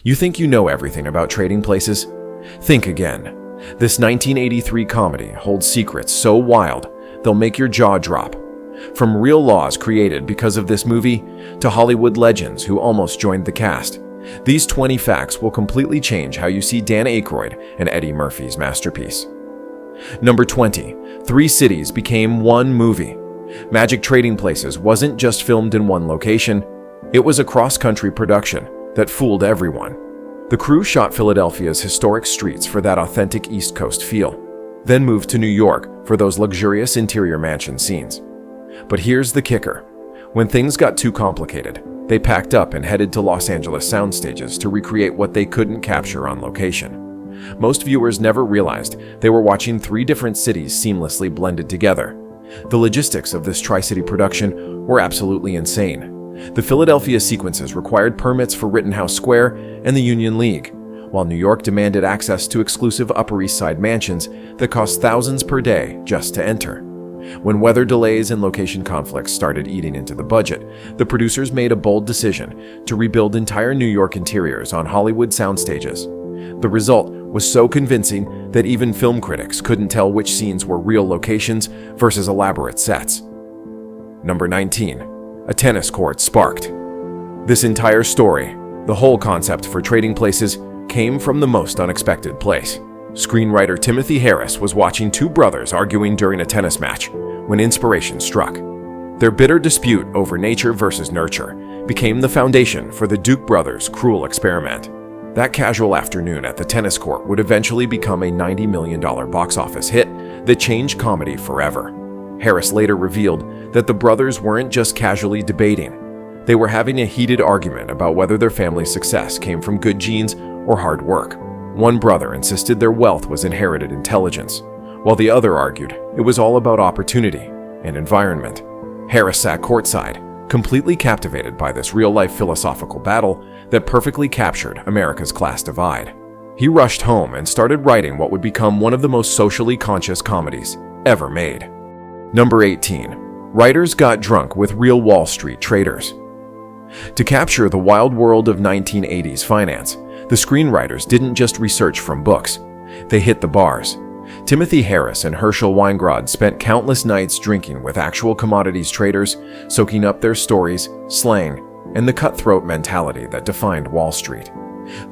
You think you know everything about trading places? Think again. This 1983 comedy holds secrets so wild, they'll make your jaw drop. From real laws created because of this movie to Hollywood legends who almost joined the cast, these 20 facts will completely change how you see Dan Aykroyd and Eddie Murphy's masterpiece. Number 20. 3 cities became one movie. Magic Trading Places wasn't just filmed in one location, it was a cross-country production that fooled everyone. The crew shot Philadelphia's historic streets for that authentic East Coast feel, then moved to New York for those luxurious interior mansion scenes. But here's the kicker. When things got too complicated, they packed up and headed to Los Angeles sound stages to recreate what they couldn't capture on location. Most viewers never realized they were watching 3 different cities seamlessly blended together. The logistics of this Tri-City production were absolutely insane. The Philadelphia sequences required permits for Rittenhouse Square and the Union League, while New York demanded access to exclusive Upper East Side mansions that cost thousands per day just to enter. When weather delays and location conflicts started eating into the budget, the producers made a bold decision to rebuild entire New York interiors on Hollywood sound stages. The result was so convincing that even film critics couldn't tell which scenes were real locations versus elaborate sets. Number 19. A tennis court sparked. This entire story, the whole concept for Trading Places, came from the most unexpected place. Screenwriter Timothy Harris was watching 2 brothers arguing during a tennis match when inspiration struck. Their bitter dispute over nature versus nurture became the foundation for the Duke brothers' cruel experiment. That casual afternoon at the tennis court would eventually become a $90 million box office hit that changed comedy forever. Harris later revealed that the brothers weren't just casually debating. They were having a heated argument about whether their family's success came from good genes or hard work. One brother insisted their wealth was inherited intelligence, while the other argued it was all about opportunity and environment. Harris sat courtside, completely captivated by this real-life philosophical battle that perfectly captured America's class divide. He rushed home and started writing what would become one of the most socially conscious comedies ever made. Number 18. Writers got drunk with real Wall Street traders. To capture the wild world of 1980s finance, the screenwriters didn't just research from books. They hit the bars. Timothy Harris and Herschel Weingrod spent countless nights drinking with actual commodities traders, soaking up their stories, slang, and the cutthroat mentality that defined Wall Street.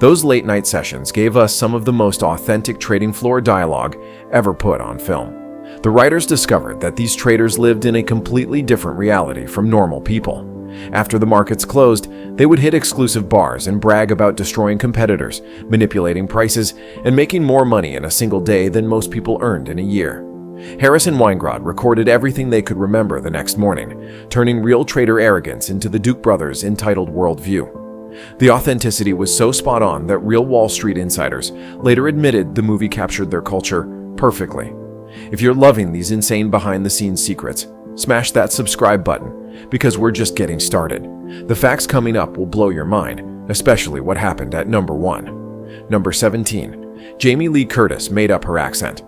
Those late-night sessions gave us some of the most authentic trading floor dialogue ever put on film. The writers discovered that these traders lived in a completely different reality from normal people. After the markets closed, they would hit exclusive bars and brag about destroying competitors, manipulating prices, and making more money in a single day than most people earned in a year. Harris and Weingrod recorded everything they could remember the next morning, turning real trader arrogance into the Duke brothers' entitled worldview. The authenticity was so spot on that real Wall Street insiders later admitted the movie captured their culture perfectly. If you're loving these insane behind-the-scenes secrets, smash that subscribe button, because we're just getting started. The facts coming up will blow your mind, especially what happened at number 1. Number 17. Jamie Lee Curtis made up her accent.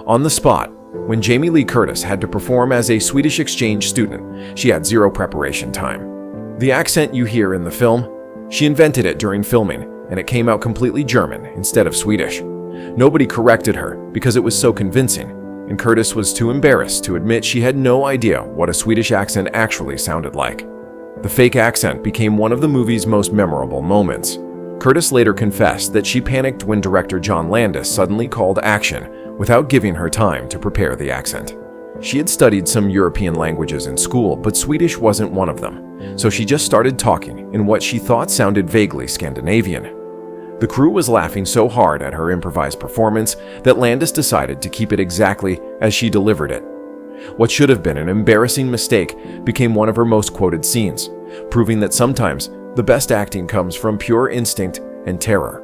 On the spot, when Jamie Lee Curtis had to perform as a Swedish exchange student, she had 0 preparation time. The accent you hear in the film, she invented it during filming, and it came out completely German instead of Swedish. Nobody corrected her because it was so convincing, and Curtis was too embarrassed to admit she had no idea what a Swedish accent actually sounded like. The fake accent became one of the movie's most memorable moments. Curtis later confessed that she panicked when director John Landis suddenly called action without giving her time to prepare the accent. She had studied some European languages in school, but Swedish wasn't one of them, so she just started talking in what she thought sounded vaguely Scandinavian. The crew was laughing so hard at her improvised performance that Landis decided to keep it exactly as she delivered it. What should have been an embarrassing mistake became one of her most quoted scenes, proving that sometimes the best acting comes from pure instinct and terror.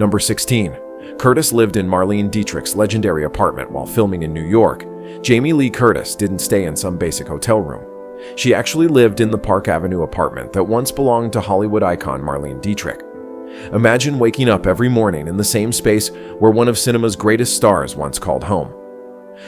Number 16. Curtis lived in Marlene Dietrich's legendary apartment while filming in New York. Jamie Lee Curtis didn't stay in some basic hotel room. She actually lived in the Park Avenue apartment that once belonged to Hollywood icon Marlene Dietrich. Imagine waking up every morning in the same space where one of cinema's greatest stars once called home.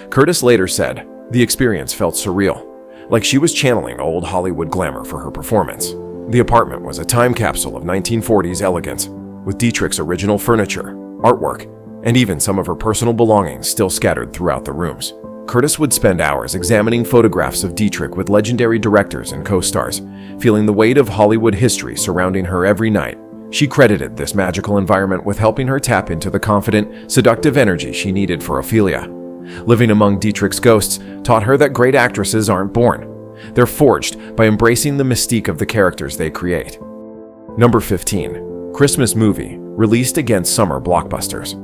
Curtis later said, the experience felt surreal, like she was channeling old Hollywood glamour for her performance. The apartment was a time capsule of 1940s elegance, with Dietrich's original furniture, artwork, and even some of her personal belongings still scattered throughout the rooms. Curtis would spend hours examining photographs of Dietrich with legendary directors and co-stars, feeling the weight of Hollywood history surrounding her every night. She credited this magical environment with helping her tap into the confident, seductive energy she needed for Ophelia. Living among Dietrich's ghosts taught her that great actresses aren't born. They're forged by embracing the mystique of the characters they create. Number 15. Christmas movie released against summer blockbusters.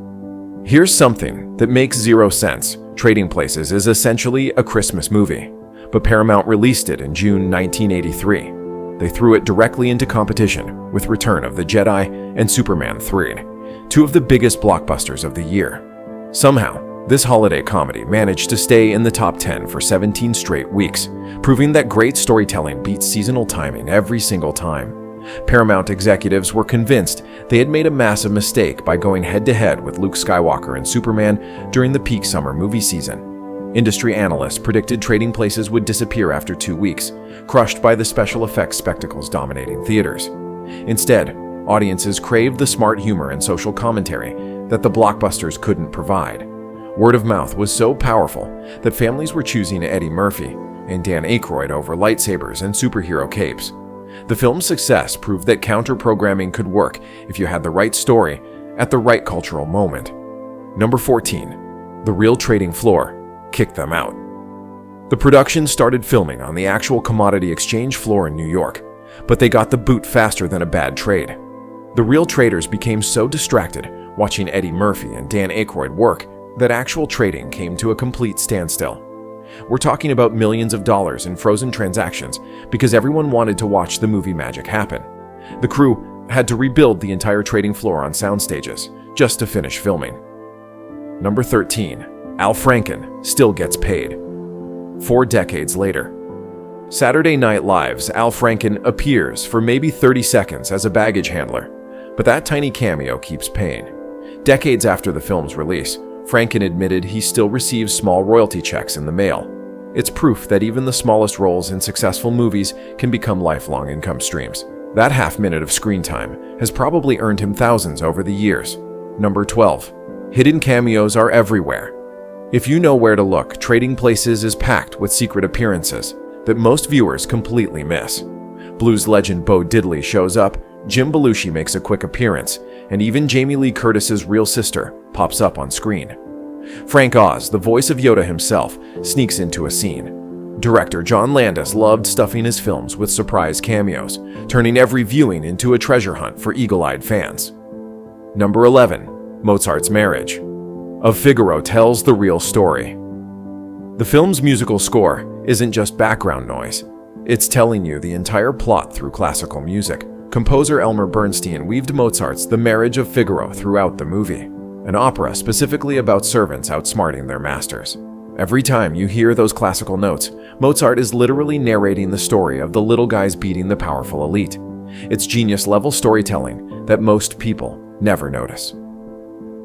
Here's something that makes zero sense. Trading Places is essentially a Christmas movie, but Paramount released it in June 1983. They threw it directly into competition with Return of the Jedi and Superman 3, two of the biggest blockbusters of the year. Somehow, this holiday comedy managed to stay in the top 10 for 17 straight weeks, proving that great storytelling beats seasonal timing every single time. Paramount executives were convinced they had made a massive mistake by going head-to-head with Luke Skywalker and Superman during the peak summer movie season. Industry analysts predicted Trading Places would disappear after 2 weeks, crushed by the special effects spectacles dominating theaters. Instead, audiences craved the smart humor and social commentary that the blockbusters couldn't provide. Word of mouth was so powerful that families were choosing Eddie Murphy and Dan Aykroyd over lightsabers and superhero capes. The film's success proved that counter-programming could work if you had the right story at the right cultural moment. Number 14. The Real Trading Floor Kicked Them Out. The production started filming on the actual commodity exchange floor in New York, but they got the boot faster than a bad trade. The real traders became so distracted watching Eddie Murphy and Dan Aykroyd work that actual trading came to a complete standstill. We're talking about millions of dollars in frozen transactions because everyone wanted to watch the movie magic happen. The crew had to rebuild the entire trading floor on sound stages just to finish filming. Number 13. Al Franken still gets paid. 4 decades later. Saturday Night Live's Al Franken appears for maybe 30 seconds as a baggage handler, but that tiny cameo keeps paying. Decades after the film's release, Franken admitted he still receives small royalty checks in the mail. It's proof that even the smallest roles in successful movies can become lifelong income streams. That half-minute of screen time has probably earned him thousands over the years. Number 12. Hidden cameos are everywhere. If you know where to look, Trading Places is packed with secret appearances that most viewers completely miss. Blues legend Bo Diddley shows up, Jim Belushi makes a quick appearance, and even Jamie Lee Curtis's real sister pops up on screen. Frank Oz, the voice of Yoda himself, sneaks into a scene. Director John Landis loved stuffing his films with surprise cameos, turning every viewing into a treasure hunt for eagle-eyed fans. Number 11. Mozart's Marriage. Of Figaro tells the real story. The film's musical score isn't just background noise. It's telling you the entire plot through classical music. Composer Elmer Bernstein weaved Mozart's The Marriage of Figaro throughout the movie, an opera specifically about servants outsmarting their masters. Every time you hear those classical notes, Mozart is literally narrating the story of the little guys beating the powerful elite. It's genius-level storytelling that most people never notice.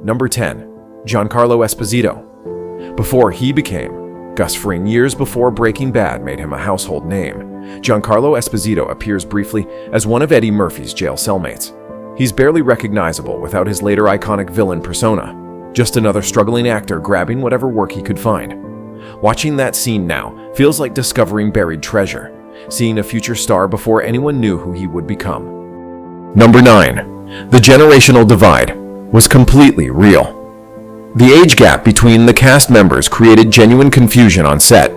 Number 10. Giancarlo Esposito. Before he became Gus Fring, years before Breaking Bad made him a household name, Giancarlo Esposito appears briefly as one of Eddie Murphy's jail cellmates. He's barely recognizable without his later iconic villain persona, just another struggling actor grabbing whatever work he could find. Watching that scene now feels like discovering buried treasure, seeing a future star before anyone knew who he would become. Number 9. The generational divide was completely real. The age gap between the cast members created genuine confusion on set.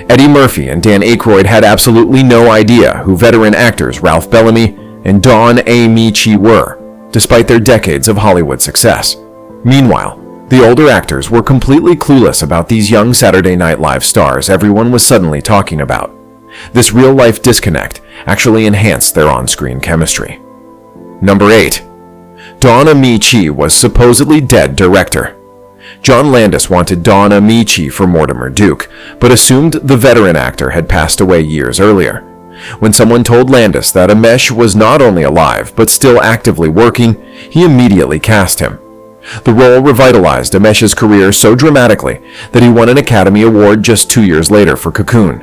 Eddie Murphy and Dan Aykroyd had absolutely no idea who veteran actors Ralph Bellamy and Don Ameche were, despite their decades of Hollywood success. Meanwhile, the older actors were completely clueless about these young Saturday Night Live stars everyone was suddenly talking about. This real-life disconnect actually enhanced their on-screen chemistry. Number 8. Don Ameche was supposedly dead director. John Landis wanted Don Ameche for Mortimer Duke, but assumed the veteran actor had passed away years earlier. When someone told Landis that Ameche was not only alive, but still actively working, he immediately cast him. The role revitalized Ameche's career so dramatically that he won an Academy Award just 2 years later for Cocoon.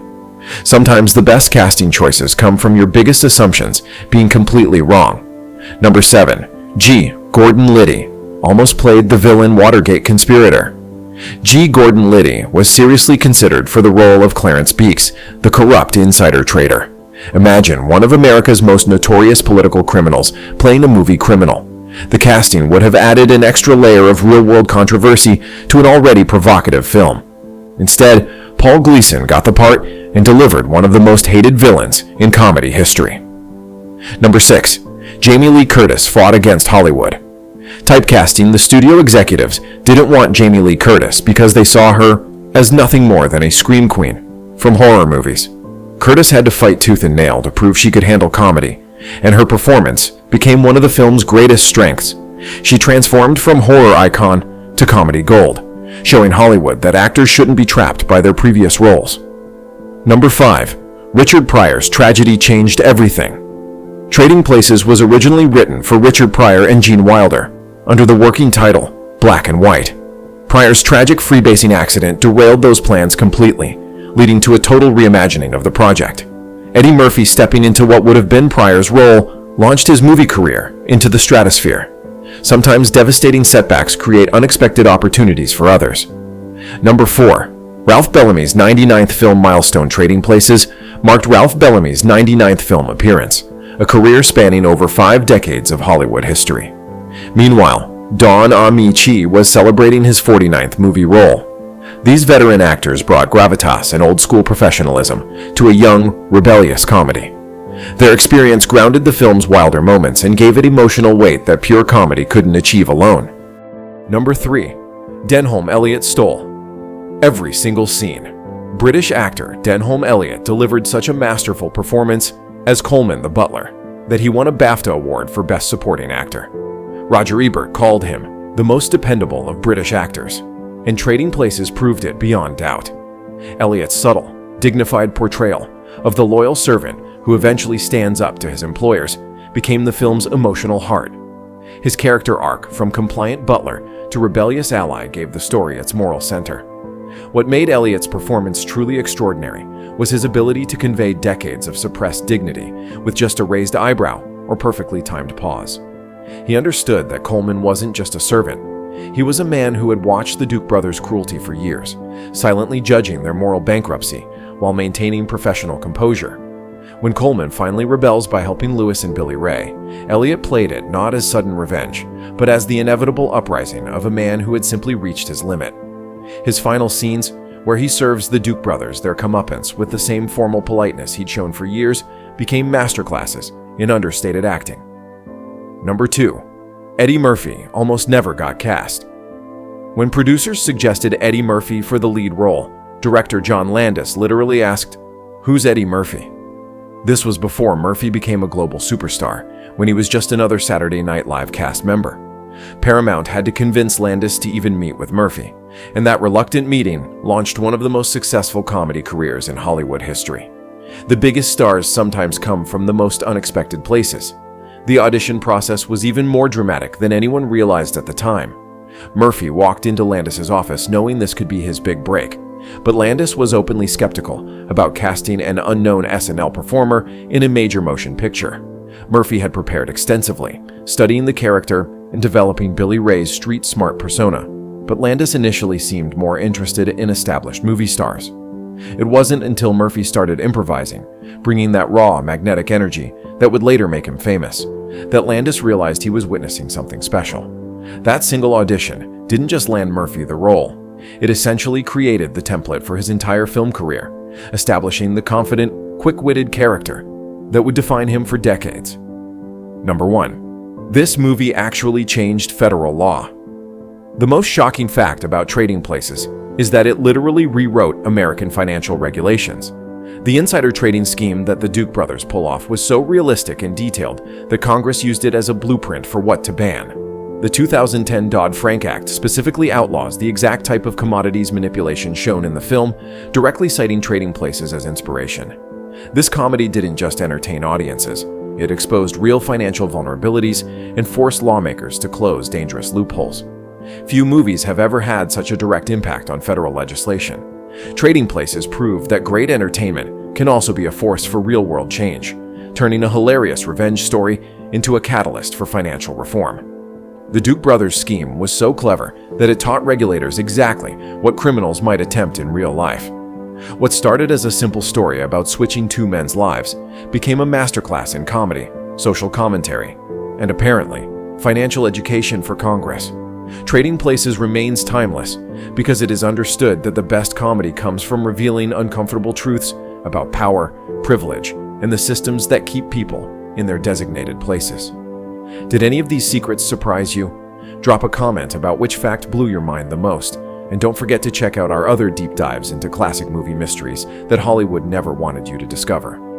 Sometimes the best casting choices come from your biggest assumptions being completely wrong. Number 7. G. Gordon Liddy almost played the villain Watergate conspirator. G. Gordon Liddy was seriously considered for the role of Clarence Beeks, the corrupt insider trader. Imagine one of America's most notorious political criminals playing a movie criminal. The casting would have added an extra layer of real-world controversy to an already provocative film. Instead, Paul Gleason got the part and delivered one of the most hated villains in comedy history. Number 6. Jamie Lee Curtis fought against Hollywood. Typecasting, the studio executives didn't want Jamie Lee Curtis because they saw her as nothing more than a scream queen from horror movies. Curtis had to fight tooth and nail to prove she could handle comedy, and her performance became one of the film's greatest strengths. She transformed from horror icon to comedy gold, showing Hollywood that actors shouldn't be trapped by their previous roles. Number 5. Richard Pryor's tragedy changed everything. Trading Places was originally written for Richard Pryor and Gene Wilder under the working title Black and White. Pryor's tragic freebasing accident derailed those plans completely, leading to a total reimagining of the project. Eddie Murphy, stepping into what would have been Pryor's role, launched his movie career into the stratosphere. Sometimes devastating setbacks create unexpected opportunities for others. Number 4. Ralph Bellamy's 99th film milestone. Trading Places marked Ralph Bellamy's 99th film appearance, a career spanning over 5 decades of Hollywood history. Meanwhile, Don Ameche was celebrating his 49th movie role. These veteran actors brought gravitas and old-school professionalism to a young, rebellious comedy. Their experience grounded the film's wilder moments and gave it emotional weight that pure comedy couldn't achieve alone. Number 3. Denholm Elliott stole every single scene. British actor Denholm Elliott delivered such a masterful performance as Coleman the butler that he won a BAFTA award for Best Supporting Actor. Roger Ebert called him the most dependable of British actors, and Trading Places proved it beyond doubt. Elliott's subtle, dignified portrayal of the loyal servant who eventually stands up to his employers became the film's emotional heart. His character arc from compliant butler to rebellious ally gave the story its moral center. What made Elliott's performance truly extraordinary was his ability to convey decades of suppressed dignity with just a raised eyebrow or perfectly timed pause. He understood that Coleman wasn't just a servant. He was a man who had watched the Duke brothers' cruelty for years, silently judging their moral bankruptcy while maintaining professional composure. When Coleman finally rebels by helping Lewis and Billy Ray, Elliott played it not as sudden revenge, but as the inevitable uprising of a man who had simply reached his limit. His final scenes, where he serves the Duke brothers their comeuppance with the same formal politeness he'd shown for years, became masterclasses in understated acting. Number 2. Eddie Murphy almost never got cast. When producers suggested Eddie Murphy for the lead role, director John Landis literally asked, "Who's Eddie Murphy?" This was before Murphy became a global superstar, when he was just another Saturday Night Live cast member. Paramount had to convince Landis to even meet with Murphy, and that reluctant meeting launched one of the most successful comedy careers in Hollywood history. The biggest stars sometimes come from the most unexpected places. The audition process was even more dramatic than anyone realized at the time. Murphy walked into Landis's office knowing this could be his big break, but Landis was openly skeptical about casting an unknown SNL performer in a major motion picture. Murphy had prepared extensively, studying the character and developing Billy Ray's street-smart persona, but Landis initially seemed more interested in established movie stars. It wasn't until Murphy started improvising, bringing that raw, magnetic energy that would later make him famous, that Landis realized he was witnessing something special. That single audition didn't just land Murphy the role. It essentially created the template for his entire film career, establishing the confident, quick-witted character that would define him for decades. Number 1. This movie actually changed federal law. The most shocking fact about Trading Places is that it literally rewrote American financial regulations. The insider trading scheme that the Duke brothers pull off was so realistic and detailed that Congress used it as a blueprint for what to ban. The 2010 Dodd-Frank Act specifically outlaws the exact type of commodities manipulation shown in the film, directly citing Trading Places as inspiration. This comedy didn't just entertain audiences. It exposed real financial vulnerabilities and forced lawmakers to close dangerous loopholes. Few movies have ever had such a direct impact on federal legislation. Trading Places proved that great entertainment can also be a force for real-world change, turning a hilarious revenge story into a catalyst for financial reform. The Duke brothers' scheme was so clever that it taught regulators exactly what criminals might attempt in real life. What started as a simple story about switching two men's lives became a masterclass in comedy, social commentary, and apparently, financial education for Congress. Trading Places remains timeless because it is understood that the best comedy comes from revealing uncomfortable truths about power, privilege, and the systems that keep people in their designated places. Did any of these secrets surprise you? Drop a comment about which fact blew your mind the most, and don't forget to check out our other deep dives into classic movie mysteries that Hollywood never wanted you to discover.